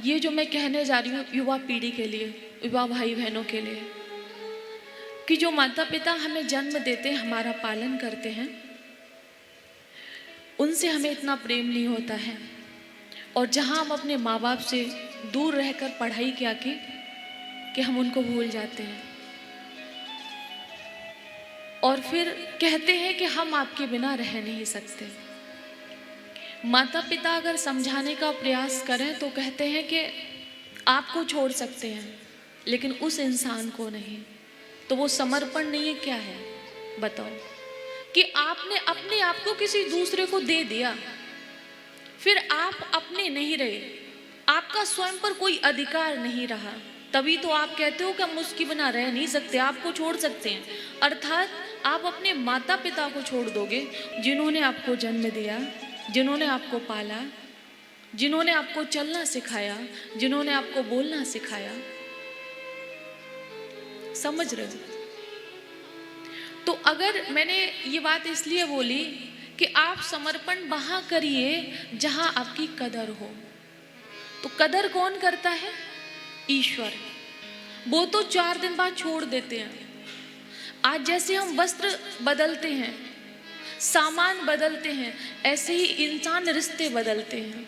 ये जो मैं कहने जा रही हूँ युवा पीढ़ी के लिए, युवा भाई बहनों के लिए, कि जो माता पिता हमें जन्म देते हैं, हमारा पालन करते हैं, उनसे हमें इतना प्रेम नहीं होता है। और जहाँ हम अपने माँ बाप से दूर रहकर पढ़ाई क्या की कि हम उनको भूल जाते हैं और फिर कहते हैं कि हम आपके बिना रह नहीं सकते। माता पिता अगर समझाने का प्रयास करें तो कहते हैं कि आपको छोड़ सकते हैं, लेकिन उस इंसान को नहीं। तो वो समर्पण नहीं है, क्या है बताओ? कि आपने अपने आप को किसी दूसरे को दे दिया, फिर आप अपने नहीं रहे, आपका स्वयं पर कोई अधिकार नहीं रहा, तभी तो आप कहते हो कि हम उसके बिना रह नहीं सकते, आपको छोड़ सकते हैं। अर्थात आप अपने माता पिता को छोड़ दोगे, जिन्होंने आपको जन्म दिया, जिन्होंने आपको पाला, जिन्होंने आपको चलना सिखाया, जिन्होंने आपको बोलना सिखाया। समझ रहे हो? तो अगर मैंने ये बात इसलिए बोली कि आप समर्पण वहां करिए जहां आपकी कदर हो। तो कदर कौन करता है? ईश्वर। वो तो 4 दिन बाद छोड़ देते हैं। आज जैसे हम वस्त्र बदलते हैं, सामान बदलते हैं, ऐसे ही इंसान रिश्ते बदलते हैं।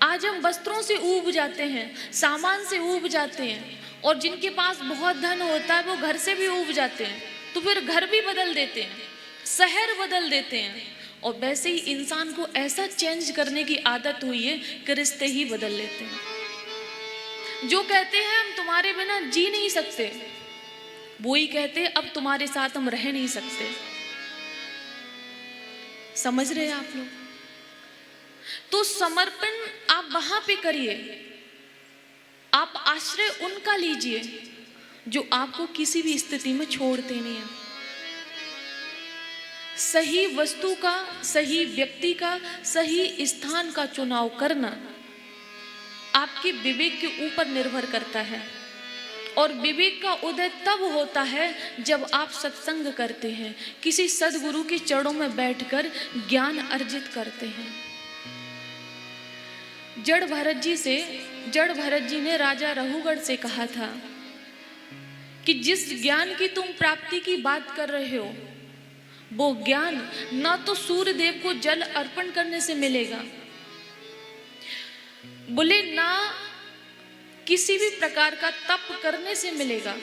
आज हम वस्त्रों से ऊब जाते हैं, सामान से ऊब जाते हैं, और जिनके पास बहुत धन होता है वो घर से भी ऊब जाते हैं, तो फिर घर भी बदल देते हैं, शहर बदल देते हैं। और वैसे ही इंसान को ऐसा चेंज करने की आदत हुई है कि रिश्ते ही बदल लेते हैं। जो कहते हैं हम तुम्हारे बिना जी नहीं सकते, वो ही कहते हैं अब तुम्हारे साथ हम रह नहीं सकते। समझ रहे हैं आप लोग? तो समर्पण आप वहां पे करिए, आप आश्रय उनका लीजिए जो आपको किसी भी स्थिति में छोड़ते नहीं है। सही वस्तु का, सही व्यक्ति का, सही स्थान का चुनाव करना आपके विवेक के ऊपर निर्भर करता है। और विवेक का उदय तब होता है जब आप सत्संग करते हैं, किसी सद्गुरु के चरणों में बैठकर ज्ञान अर्जित करते हैं। जड़ भरत जी ने राजा रघुगढ़ से कहा था कि जिस ज्ञान की तुम प्राप्ति की बात कर रहे हो, वो ज्ञान ना तो सूर्य देव को जल अर्पण करने से मिलेगा, बोले ना किसी भी प्रकार का तप करने से मिलेगा,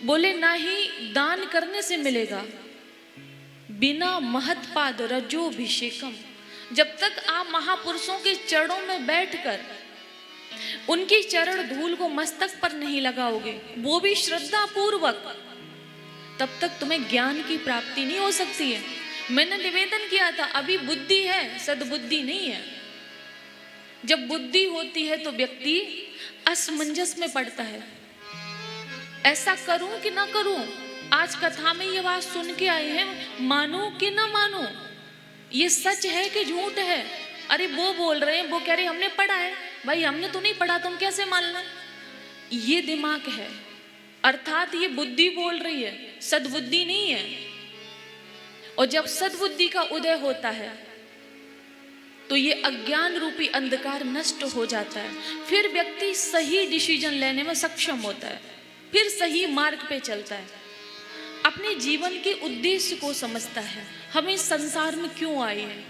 बोले ना ही दान करने से मिलेगा, बिना महत्पाद रजोभिषेकम। जब तक आप महापुरुषों के चरणों में बैठकर उनकी चरण धूल को मस्तक पर नहीं लगाओगे, वो भी श्रद्धा पूर्वक, तब तक तुम्हें ज्ञान की प्राप्ति नहीं हो सकती है। मैंने निवेदन किया था, अभी बुद्धि है, सद्बुद्धि नहीं है। जब बुद्धि होती है तो व्यक्ति असमंजस में पड़ता है, ऐसा करूं कि ना करूं। आज कथा में ये बात सुन के आए हैं, मानो कि ना मानो, ये सच है कि झूठ है। अरे वो बोल रहे हैं, वो कह रहे हमने पढ़ा है, भाई हमने तो नहीं पढ़ा, तुम कैसे मानना? ये दिमाग है, अर्थात ये बुद्धि बोल रही है, सद्बुद्धि नहीं है। और जब सद्बुद्धि का उदय होता है तो ये अज्ञान रूपी अंधकार नष्ट हो जाता है, फिर व्यक्ति सही डिसीजन लेने में सक्षम होता है, फिर सही मार्ग पे चलता है, अपने जीवन के उद्देश्य को समझता है, हम इस संसार में क्यों आए हैं,